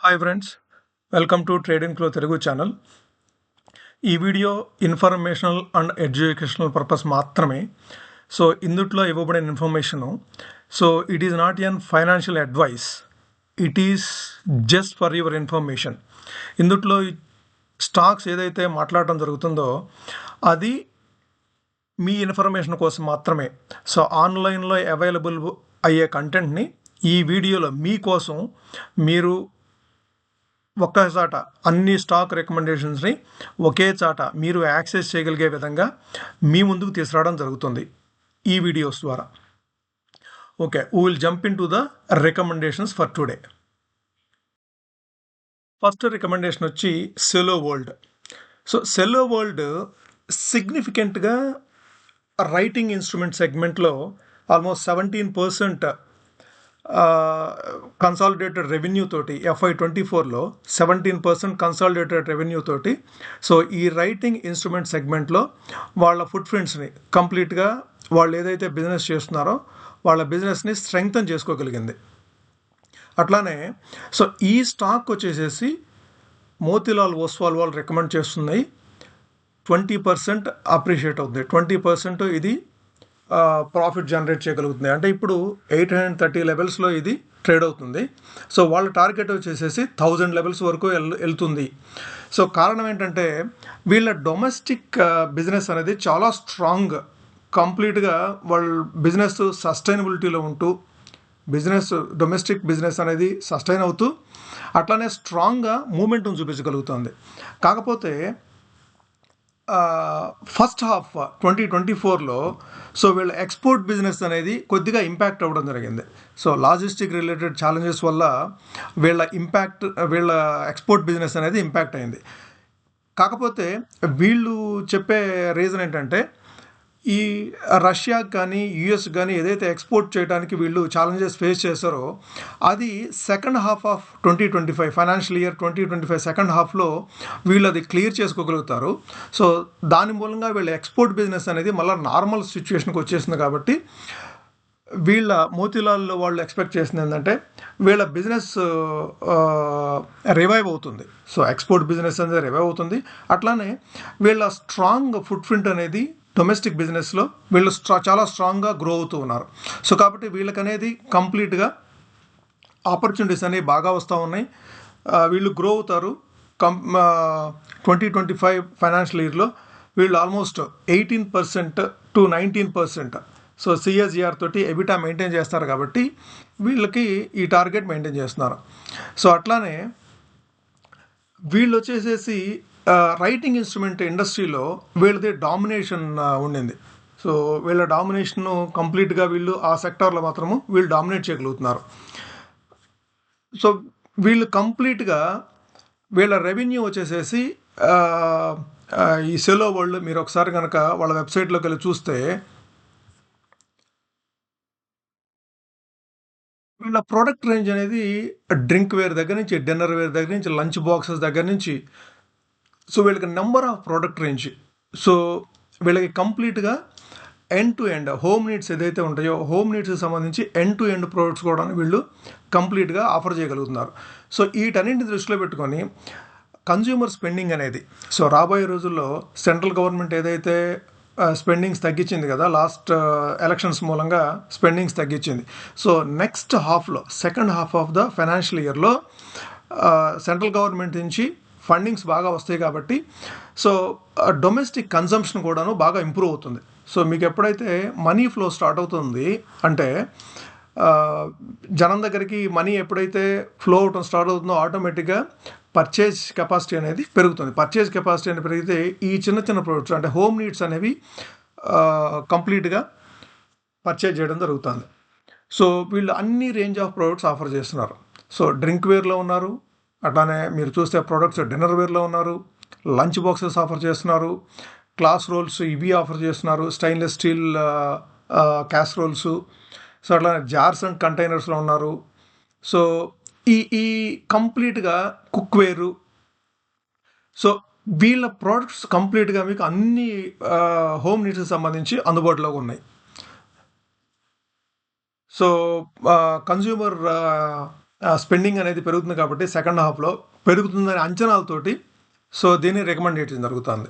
Hi friends, welcome to trading flow Telugu channel. ఈ video informational and educational purpose మాత్రమే. So ఇందుట్లో ఇవ్వబడిన information it is not an financial advice, it is just for your information. ఇందుట్లో stocks ఏదైతే మాట్లాడటం జరుగుతుందో అది మీ ఇన్ఫర్మేషన్ కోసం మాత్రమే. సో ఆన్లైన్లో అవైలబుల్ అయ్యే కంటెంట్ని ఈ వీడియోలో మీకోసం మీరు ఒక్క చాట అన్ని స్టాక్ రికమెండేషన్స్ని ఒకే చాట మీరు యాక్సెస్ చేయగలిగే విధంగా మీ ముందుకు తీసుకురావడం జరుగుతుంది ఈ వీడియోస్ ద్వారా. Okay, we will jump in to the recommendations for today. First recommendation వచ్చి Cello World. So Cello World సిగ్నిఫికెంట్గా రైటింగ్ ఇన్స్ట్రుమెంట్ సెగ్మెంట్లో ఆల్మోస్ట్ 17% కన్సాలిడేటెడ్ రెవెన్యూ తోటి FY24లో 17% కన్సాలిడేటెడ్ రెవెన్యూ తోటి ఈ రైటింగ్ ఇన్స్ట్రుమెంట్ సెగ్మెంట్లో వాళ్ళ ఫుట్ ప్రింట్స్ని కంప్లీట్గా వాళ్ళు ఏదైతే బిజినెస్ చేస్తున్నారో వాళ్ళ బిజినెస్ని స్ట్రెంగ్తన్ చేసుకోగలిగింది. అట్లానే ఈ స్టాక్ వచ్చేసేసి మోతీలాల్ ఓస్వాల్ వాళ్ళు రికమెండ్ చేస్తున్నాయి. 20% అప్రిషియేట్ అవుతుంది, 20% ఇది ప్రాఫిట్ జనరేట్ చేయగలుగుతుంది. అంటే ఇప్పుడు 830 లెవెల్స్లో ఇది ట్రేడ్ అవుతుంది. సో వాళ్ళ టార్గెట్ వచ్చేసేసి 1000 లెవెల్స్ వరకు వెళ్తుంది. సో కారణం ఏంటంటే వీళ్ళ డొమెస్టిక్ బిజినెస్ అనేది చాలా స్ట్రాంగ్, కంప్లీట్గా వాళ్ళ బిజినెస్ సస్టైనబిలిటీలో ఉంటూ డొమెస్టిక్ బిజినెస్ అనేది సస్టైన్ అవుతూ అట్లానే స్ట్రాంగ్గా మూమెంటం చూపించగలుగుతుంది. కాకపోతే ఫస్ట్ హాఫ్ 2024లో వీళ్ళ ఎక్స్పోర్ట్ బిజినెస్ అనేది కొద్దిగా ఇంపాక్ట్ అవ్వడం జరిగింది. లాజిస్టిక్ రిలేటెడ్ ఛాలెంజెస్ వల్ల వీళ్ళ ఎక్స్పోర్ట్ బిజినెస్ అనేది ఇంపాక్ట్ అయింది. కాకపోతే వీళ్ళు చెప్పే రీజన్ ఏంటంటే ఈ రష్యాకి కానీ యుఎస్ కానీ ఏదైతే ఎక్స్పోర్ట్ చేయడానికి వీళ్ళు ఛాలెంజెస్ ఫేస్ చేశారో అది second half of 2025 financial year 2025 second హాఫ్లో వీళ్ళు అది క్లియర్ చేసుకోగలుగుతారు. దాని మూలంగా వీళ్ళ ఎక్స్పోర్ట్ బిజినెస్ అనేది మళ్ళీ నార్మల్ సిచ్యువేషన్కి వచ్చేసింది. కాబట్టి వీళ్ళ మోతీలాల్ వాళ్ళు ఎక్స్పెక్ట్ చేసింది ఏంటంటే వీళ్ళ బిజినెస్ రివైవ్ అవుతుంది. ఎక్స్పోర్ట్ బిజినెస్ అనేది రివైవ్ అవుతుంది. అట్లానే వీళ్ళ స్ట్రాంగ్ ఫుట్ ప్రింట్ అనేది డొమెస్టిక్ బిజినెస్లో వీళ్ళు చాలా స్ట్రాంగ్గా గ్రో అవుతూ ఉన్నారు. కాబట్టి వీళ్ళకనేది కంప్లీట్గా ఆపర్చునిటీస్ అనేవి బాగా వస్తూ ఉన్నాయి. వీళ్ళు గ్రో అవుతారు. 2025 ఫైనాన్షియల్ ఇయర్లో వీళ్ళు ఆల్మోస్ట్ 18% to 19% CAGR తోటి ఎబిటా మెయింటైన్ చేస్తారు. కాబట్టి వీళ్ళకి ఈ టార్గెట్ మెయింటైన్ చేస్తున్నారు. అట్లానే వీళ్ళు వచ్చేసేసి రైటింగ్ ఇన్స్ట్రుమెంట్ ఇండస్ట్రీలో వీళ్ళది డామినేషన్ ఉండింది. వీళ్ళ డామినేషన్ కంప్లీట్గా వీళ్ళు ఆ సెక్టార్లో మాత్రము వీళ్ళు డామినేట్ చేయగలుగుతున్నారు. వీళ్ళు కంప్లీట్గా వీళ్ళ రెవెన్యూ వచ్చేసేసి ఈ సెలో వరల్డ్ మీరు ఒకసారి కనుక వాళ్ళ వెబ్సైట్లోకి వెళ్ళి చూస్తే వీళ్ళ ప్రోడక్ట్ రేంజ్ అనేది డ్రింక్ వేర్ దగ్గర నుంచి, డిన్నర్ వేర్ దగ్గర నుంచి, లంచ్ బాక్సెస్ దగ్గర నుంచి వీళ్ళకి నెంబర్ ఆఫ్ ప్రోడక్ట్ రేంజ్. వీళ్ళకి కంప్లీట్గా end to end home needs ఏదైతే ఉంటాయో హోమ్ నీడ్స్కి సంబంధించి ఎండ్ టు ఎండ్ ప్రోడక్ట్స్ కూడా వీళ్ళు కంప్లీట్గా ఆఫర్ చేయగలుగుతున్నారు. వీటన్నింటిని దృష్టిలో పెట్టుకొని కన్జ్యూమర్ స్పెండింగ్ అనేది రాబోయే రోజుల్లో సెంట్రల్ గవర్నమెంట్ ఏదైతే స్పెండింగ్స్ తగ్గించింది కదా, లాస్ట్ ఎలక్షన్స్ మూలంగా స్పెండింగ్స్ తగ్గించింది. నెక్స్ట్ హాఫ్లో second half of the financial ఇయర్లో సెంట్రల్ గవర్నమెంట్ నుంచి ఫండింగ్స్ బాగా వస్తాయి. కాబట్టి డొమెస్టిక్ కన్జంప్షన్ కూడాను బాగా ఇంప్రూవ్ అవుతుంది. మీకు ఎప్పుడైతే మనీ ఫ్లో స్టార్ట్ అవుతుంది అంటే జనం దగ్గరికి మనీ ఎప్పుడైతే ఫ్లో అవటం స్టార్ట్ అవుతుందో ఆటోమేటిక్గా పర్చేజ్ కెపాసిటీ అనేది పెరుగుతుంది. పర్చేజ్ కెపాసిటీ అనేది పెరిగితే ఈ చిన్న చిన్న ప్రొడక్ట్స్ అంటే హోమ్ నీడ్స్ అనేవి కంప్లీట్గా పర్చేజ్ చేయడం జరుగుతుంది. వీళ్ళు అన్ని రేంజ్ ఆఫ్ ప్రొడక్ట్స్ ఆఫర్ చేస్తున్నారు. డ్రింక్ వేర్లో ఉన్నారు, అట్లానే మీరు చూస్తే ప్రొడక్ట్స్ డిన్నర్ వేర్లో ఉన్నారు, లంచ్ బాక్సెస్ ఆఫర్ చేస్తున్నారు, క్లాస్ రోల్స్ ఇవి ఆఫర్ చేస్తున్నారు, స్టెయిన్లెస్ స్టీల్ క్యాస్రోల్స్, అట్లానే జార్స్ అండ్ కంటైనర్స్లో ఉన్నారు. ఈ కంప్లీట్గా కుక్వేరు. వీళ్ళ ప్రోడక్ట్స్ కంప్లీట్గా మీకు అన్ని హోమ్ నీడ్స్కి సంబంధించి అందుబాటులో ఉన్నాయి. కన్జ్యూమర్ స్పెండింగ్ అనేది పెరుగుతుంది కాబట్టి సెకండ్ హాఫ్లో పెరుగుతుందనే అంచనాలతోటి సో దీన్ని రికమెండ్ చేయడం జరుగుతుంది.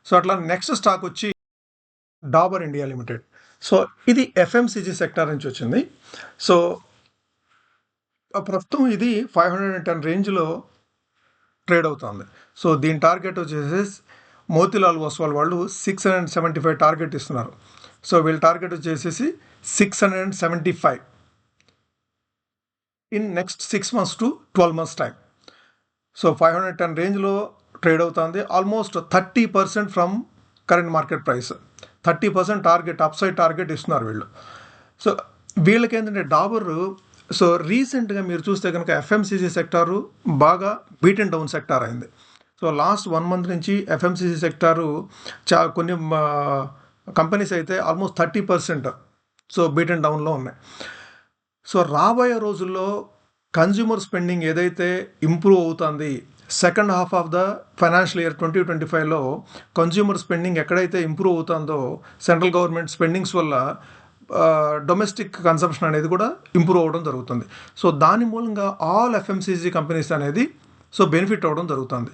సో అట్లా నెక్స్ట్ స్టాక్ వచ్చి డాబర్ ఇండియా లిమిటెడ్. సో ఇది ఎఫ్ఎంసీజీ సెక్టార్ నుంచి వచ్చింది. సో ప్రస్తుతం ఇది 510 రేంజ్లో ట్రేడ్ అవుతుంది. సో దీని టార్గెట్ వచ్చేసి మోతీలాల్ ఓస్వాల్ వాళ్ళు 675 టార్గెట్ ఇస్తున్నారు. సో వీళ్ళ టార్గెట్ వచ్చేసి 675 in next 6 months to 12 months time. So 510 రేంజ్లో ట్రేడ్ అవుతుంది. Almost 30% from current market price. 30% target upside target ఇస్తున్నారు వీళ్ళు. సో వీళ్ళకి ఏంటంటే డాబర్ సో రీసెంట్గా మీరు చూస్తే కనుక ఎఫ్ఎంసీజీ సెక్టారు బాగా బీట్ అండ్ డౌన్ సెక్టార్ అయింది. సో లాస్ట్ 1 month నుంచి ఎఫ్ఎంసీజీ సెక్టారు కొన్ని కంపెనీస్ అయితే ఆల్మోస్ట్ 30% సో బీట్ అండ్ డౌన్లో ఉన్నాయి. సో రాబోయే రోజుల్లో కన్జ్యూమర్ స్పెండింగ్ ఏదైతే ఇంప్రూవ్ అవుతుంది, second half of the financial year 2025లో కన్జ్యూమర్ స్పెండింగ్ ఎక్కడైతే ఇంప్రూవ్ అవుతుందో సెంట్రల్ గవర్నమెంట్ స్పెండింగ్స్ వల్ల డొమెస్టిక్ కన్సంప్షన్ అనేది కూడా ఇంప్రూవ్ అవ్వడం జరుగుతుంది. సో దాని మూలంగా ఆల్ ఎఫ్ఎంసీజీ కంపెనీస్ అనేది సో బెనిఫిట్ అవ్వడం జరుగుతుంది.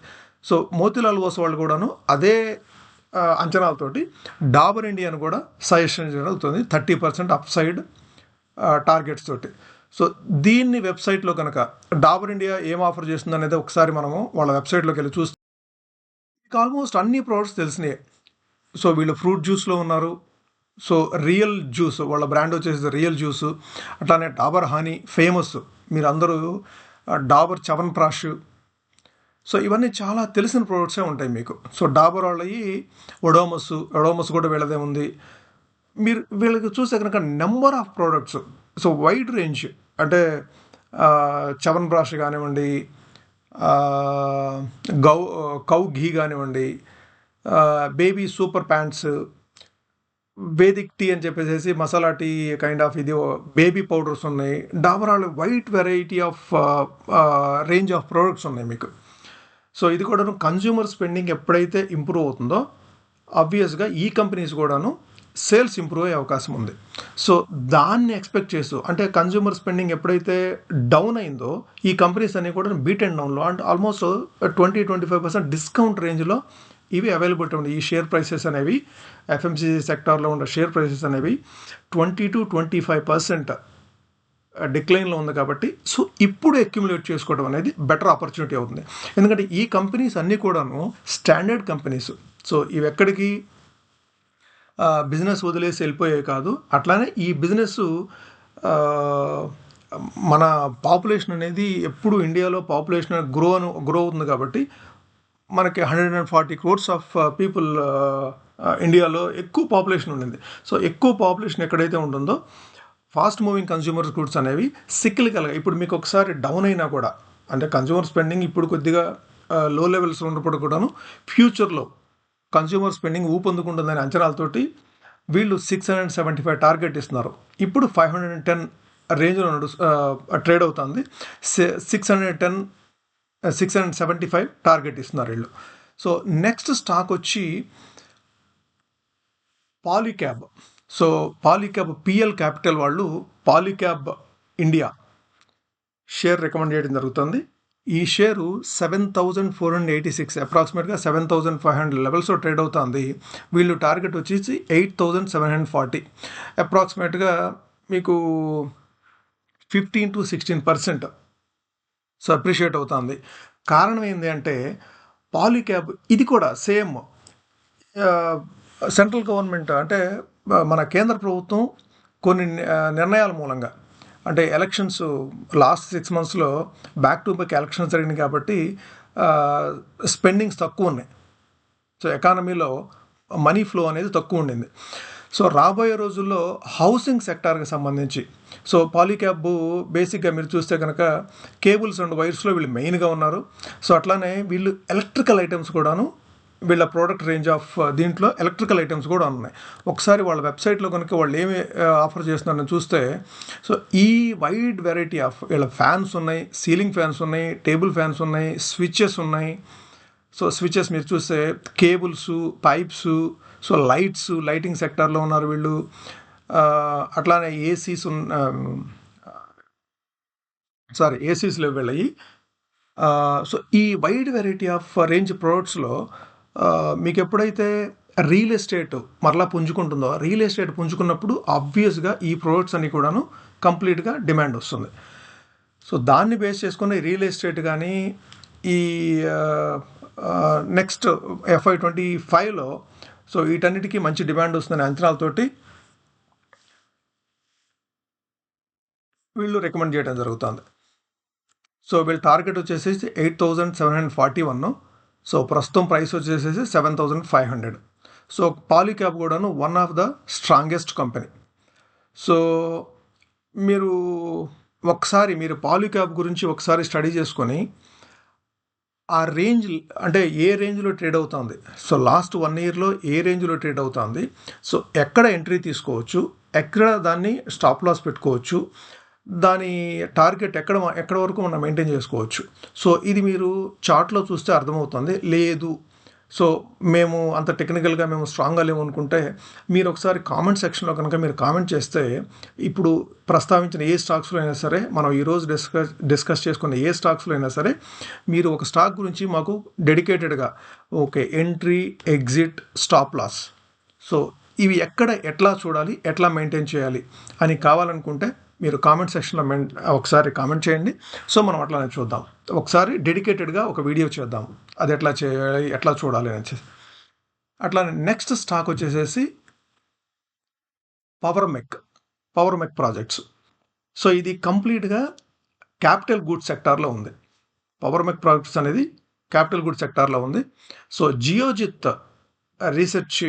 సో మోతీలాల్ ఓస్వాల్ కూడాను అదే అంచనాలతోటి డాబర్ ఇండియాను కూడా సజెషన్ చేయడం జరుగుతుంది 30% అప్ సైడ్ టార్గెట్స్ తోటి. సో దీన్ని వెబ్సైట్లో కనుక డాబర్ ఇండియా ఏం ఆఫర్ చేస్తుంది అనేది ఒకసారి మనము వాళ్ళ వెబ్సైట్లోకి వెళ్ళి చూస్తే ఆల్మోస్ట్ అన్ని ప్రోడక్ట్స్ తెలిసినాయి. సో వీళ్ళు ఫ్రూట్ జ్యూస్లో ఉన్నారు. సో రియల్ జ్యూస్ వాళ్ళ బ్రాండ్ వచ్చేసి రియల్ జ్యూస్, అట్లానే డాబర్ హనీ ఫేమస్, మీరు అందరూ డాబర్ చవన్ప్రాష్. సో ఇవన్నీ చాలా తెలిసిన ప్రోడక్ట్సే ఉంటాయి మీకు. సో డాబర్ వాళ్ళవి ఒడోమస్ కూడా వీళ్ళదే ఉంది. మీరు వీళ్ళకి చూస్తే కనుక number of products so wide range, అంటే చవన్ప్రాష్ కానివ్వండి, కౌ ఘీ కానివ్వండి, baby super pants, Vedic tea అని చెప్పేసి మసాలా టీ కైండ్ ఆఫ్ ఇది బేబీ పౌడర్స్ ఉన్నాయి. డాబర్ వాళ్ళు wide variety of range of products ఉన్నాయి మీకు. సో ఇది కూడాను కన్జ్యూమర్ స్పెండింగ్ ఎప్పుడైతే ఇంప్రూవ్ అవుతుందో ఆబ్వియస్గా ఈ కంపెనీస్ కూడాను సేల్స్ ఇంప్రూవ్ అయ్యే అవకాశం ఉంది. సో దాన్ని ఎక్స్పెక్ట్ చేస్తూ, అంటే కన్జ్యూమర్ స్పెండింగ్ ఎప్పుడైతే డౌన్ అయిందో ఈ కంపెనీస్ అన్నీ కూడా బీట్ అండ్ డౌన్లో అంటే ఆల్మోస్ట్ 20-25% డిస్కౌంట్ రేంజ్లో ఇవి అవైలబిలిటీ ఉంది. ఈ షేర్ ప్రైసెస్ అనేవి ఎఫ్ఎంసీజీ సెక్టార్లో ఉన్న షేర్ ప్రైసెస్ అనేవి 20-25% డిక్లైన్లో ఉంది కాబట్టి సో ఇప్పుడు అక్యుములేట్ చేసుకోవడం అనేది బెటర్ ఆపర్చునిటీ అవుతుంది. ఎందుకంటే ఈ కంపెనీస్ అన్నీ కూడాను స్టాండర్డ్ కంపెనీస్. సో ఇవి ఎక్కడికి బిజినెస్ వదిలేసి వెళ్ళిపోయాయి కాదు. అట్లానే ఈ బిజినెస్ మన పాపులేషన్ అనేది ఎప్పుడు ఇండియాలో పాపులేషన్ గ్రో అవుతుంది కాబట్టి మనకి 140 crores ఆఫ్ పీపుల్ ఇండియాలో ఎక్కువ పాపులేషన్ ఉండింది. సో ఎక్కువ పాపులేషన్ ఎక్కడైతే ఉంటుందో ఫాస్ట్ మూవింగ్ కన్జ్యూమర్ గూడ్స్ అనేవి సిక్లికల్గా ఇప్పుడు మీకు ఒకసారి డౌన్ అయినా కూడా, అంటే కన్జ్యూమర్ స్పెండింగ్ ఇప్పుడు కొద్దిగా లో లెవెల్స్ ఉన్నప్పుడు కూడాను ఫ్యూచర్లో కన్జ్యూమర్ స్పెండింగ్ ఊపందుకుంటుందనే అంచనాలతోటి వీళ్ళు 675 టార్గెట్ ఇస్తున్నారు. ఇప్పుడు 510 రేంజ్లో ట్రేడ్ అవుతుంది. 675 టార్గెట్ ఇస్తున్నారు వీళ్ళు. సో నెక్స్ట్ స్టాక్ వచ్చి పాలీక్యాబ్. సో పాలీక్యాబ్ పిఎల్ క్యాపిటల్ వాళ్ళు పాలీక్యాబ్ ఇండియా షేర్ రికమెండ్ చేయడం జరుగుతుంది. ఈ షేరు 7,486 అప్రాక్సిమేట్గా 7,500 లెవెల్స్లో ట్రేడ్ అవుతుంది. వీళ్ళు టార్గెట్ వచ్చేసి 8,740 అప్రాక్సిమేట్గా మీకు 15-16% సో అప్రిషియేట్ అవుతుంది. కారణం ఏంటి అంటే పాలీక్యాబ్ ఇది కూడా సేమ్ సెంట్రల్ గవర్నమెంట్ అంటే మన కేంద్ర ప్రభుత్వం కొన్ని నిర్ణయాల మూలంగా, అంటే ఎలక్షన్స్ లాస్ట్ 6 monthsలో బ్యాక్ టు బ్యాక్ ఎలక్షన్స్ జరిగినాయి కాబట్టి స్పెండింగ్స్ తక్కువ ఉన్నాయి. సో ఎకానమీలో మనీ ఫ్లో అనేది తక్కువ ఉండింది. సో రాబోయే రోజుల్లో హౌసింగ్ సెక్టార్కి సంబంధించి సో పాలీక్యాబ్ బేసిక్గా మీరు చూస్తే కనుక కేబుల్స్ అండ్ వైర్స్లో వీళ్ళు మెయిన్గా ఉన్నారు. సో అట్లానే వీళ్ళు ఎలక్ట్రికల్ ఐటమ్స్ కూడాను వీళ్ళ ప్రోడక్ట్ రేంజ్ ఆఫ్ దీంట్లో ఎలక్ట్రికల్ ఐటమ్స్ కూడా ఉన్నాయి. ఒకసారి వాళ్ళ వెబ్సైట్లో కనుక వాళ్ళు ఏమి ఆఫర్ చేస్తున్నారని చూస్తే సో ఈ వైడ్ వెరైటీ ఆఫ్ వీళ్ళ ఫ్యాన్స్ ఉన్నాయి, సీలింగ్ ఫ్యాన్స్ ఉన్నాయి, టేబుల్ ఫ్యాన్స్ ఉన్నాయి, స్విచెస్ ఉన్నాయి. సో స్విచెస్ మీరు చూస్తే కేబుల్స్, పైప్స్, సో లైటింగ్ సెక్టార్లో ఉన్నారు వీళ్ళు. అట్లానే ఏసీస్ సారీ ఏసీస్లో వెళ్ళాయి. సో ఈ వైడ్ వెరైటీ ఆఫ్ రేంజ్ ప్రోడక్ట్స్లో మీకు ఎప్పుడైతే రియల్ ఎస్టేట్ మరలా పుంజుకుంటుందో, రియల్ ఎస్టేట్ పుంజుకున్నప్పుడు ఆబ్వియస్గా ఈ ప్రోడక్ట్స్ అన్ని కూడాను కంప్లీట్గా డిమాండ్ వస్తుంది. సో దాన్ని బేస్ చేసుకుని రియల్ ఎస్టేట్ కానీ ఈ నెక్స్ట్ FY25లో సో వీటన్నిటికీ మంచి డిమాండ్ వస్తుందనే అంచనాలతోటి వీళ్ళు రికమెండ్ చేయడం జరుగుతుంది. సో వీళ్ళ టార్గెట్ వచ్చేసి 8,741. సో ప్రస్తుతం ప్రైస్ వచ్చేసేసి 7,500. సో పాలీక్యాబ్ కూడాను one of the strongest company. So మీరు పాలీక్యాబ్ గురించి ఒకసారి స్టడీ చేసుకొని ఆ రేంజ్ అంటే ఏ రేంజ్లో ట్రేడ్ అవుతుంది, సో లాస్ట్ 1 yearలో ఏ రేంజ్లో ట్రేడ్ అవుతుంది, సో ఎక్కడ ఎంట్రీ తీసుకోవచ్చు, ఎక్కడ దాన్ని స్టాప్ లాస్ పెట్టుకోవచ్చు, దాని టార్గెట్ ఎక్కడ వరకు మనం మెయింటైన్ చేసుకోవచ్చు. సో ఇది మీరు చార్ట్లో చూస్తే అర్థమవుతుంది. లేదు సో మేము అంత టెక్నికల్గా మేము స్ట్రాంగ్గా లేము అనుకుంటే మీరు ఒకసారి కామెంట్ సెక్షన్లో కనుక మీరు కామెంట్ చేస్తే ఇప్పుడు ప్రస్తావించిన ఏ స్టాక్స్లో అయినా సరే, మనం ఈరోజు డిస్కస్ చేసుకున్న ఏ స్టాక్స్లో అయినా సరే మీరు ఒక స్టాక్ గురించి మాకు డెడికేటెడ్గా okay entry, exit, stop loss, so ఇవి ఎట్లా చూడాలి, ఎట్లా మెయింటైన్ చేయాలి అని కావాలనుకుంటే మీరు కామెంట్ సెక్షన్లో ఒకసారి కామెంట్ చేయండి. సో మనం అట్లానే చూద్దాం, ఒకసారి డెడికేటెడ్గా ఒక వీడియో చేద్దాం అది ఎట్లా చేయాలి, ఎట్లా చూడాలి అని. అట్లానే నెక్స్ట్ స్టాక్ వచ్చేసేసి పవర్ మెక్ ప్రాజెక్ట్స్. సో ఇది కంప్లీట్గా క్యాపిటల్ గూడ్స్ సెక్టార్లో ఉంది. పవర్ మెక్ ప్రాజెక్ట్స్ అనేది క్యాపిటల్ గూడ్స్ సెక్టార్లో ఉంది. సో జియోజిత్ రీసెర్చ్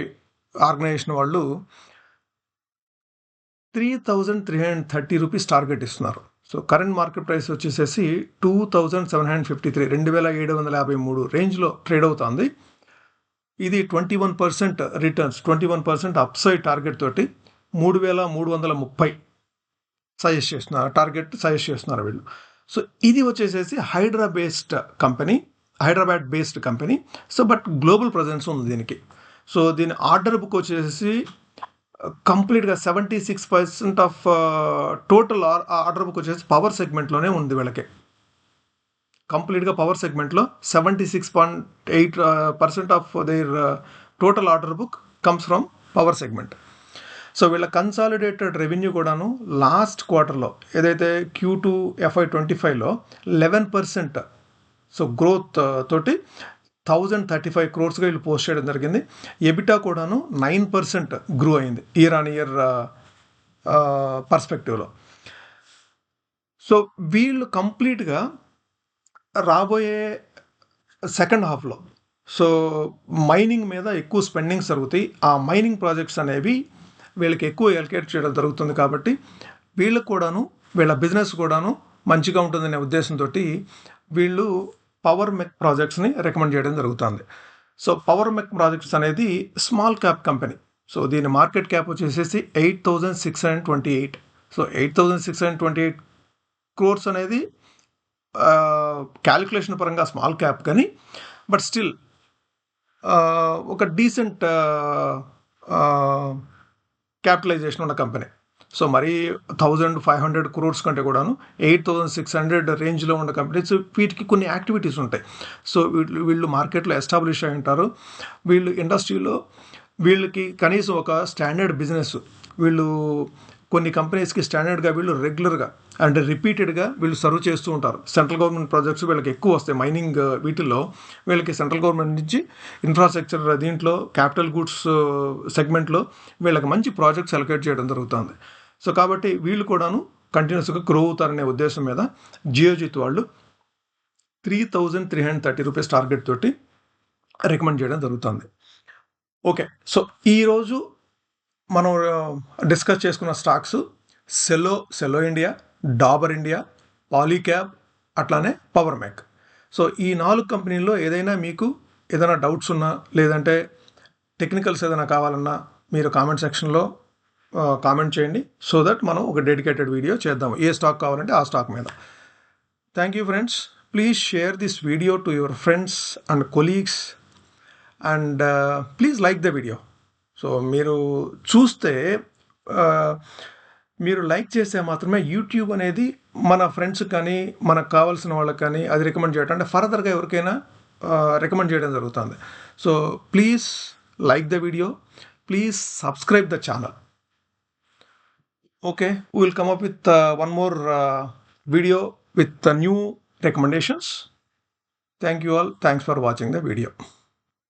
ఆర్గనైజేషన్ వాళ్ళు 3,330 రూపీస్ టార్గెట్ ఇస్తున్నారు. సో కరెంట్ మార్కెట్ ప్రైస్ వచ్చేసేసి 2,753, 2,753 రేంజ్లో ట్రేడ్ అవుతుంది. ఇది 21% రిటర్న్స్, 21% అప్సైడ్ టార్గెట్ తోటి 3,330 టార్గెట్ సజెస్ట్ చేస్తున్నారు వీళ్ళు. సో ఇది వచ్చేసేసి Hyderabad based company. So but global presence ఉంది దీనికి. సో దీని ఆర్డర్ బుక్ వచ్చేసి కంప్లీట్గా 76% ఆఫ్ టోటల్ ఆర్డర్ బుక్ వచ్చేసి పవర్ సెగ్మెంట్లోనే ఉంది వీళ్ళకి. కంప్లీట్గా పవర్ సెగ్మెంట్లో 76.8% of their total order book comes from power segment. So వీళ్ళ కన్సాలిడేటెడ్ రెవెన్యూ కూడాను లాస్ట్ క్వార్టర్లో ఏదైతే Q2 FY25లో 11% సో గ్రోత్ తోటి 1,035 crores వీళ్ళు పోస్ట్ చేయడం జరిగింది. ఎబిటా కూడాను 9% గ్రో అయింది ఇయర్ ఆన్ ఇయర్ పర్స్పెక్టివ్లో. సో వీళ్ళు కంప్లీట్గా రాబోయే సెకండ్ హాఫ్లో సో మైనింగ్ మీద ఎక్కువ స్పెండింగ్స్ జరుగుతాయి. ఆ మైనింగ్ ప్రాజెక్ట్స్ అనేవి వీళ్ళకి ఎక్కువ ఎలకేట్ చేయడం జరుగుతుంది. కాబట్టి వీళ్ళకు కూడాను వీళ్ళ బిజినెస్ కూడాను మంచిగా ఉంటుందనే ఉద్దేశంతో వీళ్ళు పవర్ మెక్ ప్రాజెక్ట్స్ని రికమెండ్ చేయడం జరుగుతుంది. సో పవర్ మెక్ ప్రాజెక్ట్స్ అనేది స్మాల్ క్యాప్ కంపెనీ. సో దీని మార్కెట్ క్యాప్ వచ్చేసేసి 8,628. సో 8,628 crores అనేది క్యాలిక్యులేషన్ పరంగా స్మాల్ క్యాప్ కానీ బట్ స్టిల్ ఒక డీసెంట్ క్యాపిటలైజేషన్ ఉన్న కంపెనీ. సో మరీ 1,500 crores కంటే కూడాను 8,600 రేంజ్లో ఉన్న కంపెనీస్. వీటికి కొన్ని యాక్టివిటీస్ ఉంటాయి. సో వీళ్ళు మార్కెట్లో ఎస్టాబ్లిష్ అయి ఉంటారు. వీళ్ళు ఇండస్ట్రీలో వీళ్ళకి కనీసం ఒక స్టాండర్డ్ బిజినెస్, వీళ్ళు కొన్ని కంపెనీస్కి స్టాండర్డ్గా వీళ్ళు రెగ్యులర్గా అంటే రిపీటెడ్గా వీళ్ళు సర్వ్ చేస్తూ ఉంటారు. సెంట్రల్ గవర్నమెంట్ ప్రాజెక్ట్స్ వీళ్ళకి ఎక్కువ వస్తాయి. మైనింగ్ వీటిల్లో వీళ్ళకి సెంట్రల్ గవర్నమెంట్ నుంచి ఇన్ఫ్రాస్ట్రక్చర్ దీంట్లో క్యాపిటల్ గూడ్స్ సెగ్మెంట్లో వీళ్ళకి మంచి ప్రాజెక్ట్స్ అలొకేట్ చేయడం జరుగుతుంది. సో కాబట్టి వీళ్ళు కూడాను కంటిన్యూస్గా గ్రో అవుతారనే ఉద్దేశం మీద జియోజిత్ వాళ్ళు 3,330 రూపీస్ టార్గెట్ తోటి రికమెండ్ చేయడం జరుగుతుంది. ఓకే, సో ఈరోజు మనం డిస్కస్ చేసుకున్న stocks Cello India, Dabur India, Polycab, అట్లానే పవర్ మెక్. సో ఈ 4 కంపెనీల్లో ఏదైనా మీకు ఏదైనా డౌట్స్ ఉన్నా లేదంటే టెక్నికల్స్ ఏదైనా కావాలన్నా మీరు కామెంట్ సెక్షన్లో కామెంట్ చేయండి. సో దట్ మనం ఒక డెడికేటెడ్ వీడియో చేద్దాం ఏ స్టాక్ కావాలంటే ఆ స్టాక్ మీద. Thank you friends. Please share this video to your friends and colleagues and please like the video. So మీరు చూస్తే మీరు లైక్ చేస్తే మాత్రమే యూట్యూబ్ అనేది మన ఫ్రెండ్స్ కానీ మనకు కావాల్సిన వాళ్ళకి కానీ అది రికమెండ్ చేయడం అంటే ఫర్దర్గా ఎవరికైనా రికమెండ్ చేయడం జరుగుతుంది. So please like the video, please subscribe the channel. Okay, we will come up with one more video with new recommendations. Thank you all. Thanks for watching the video.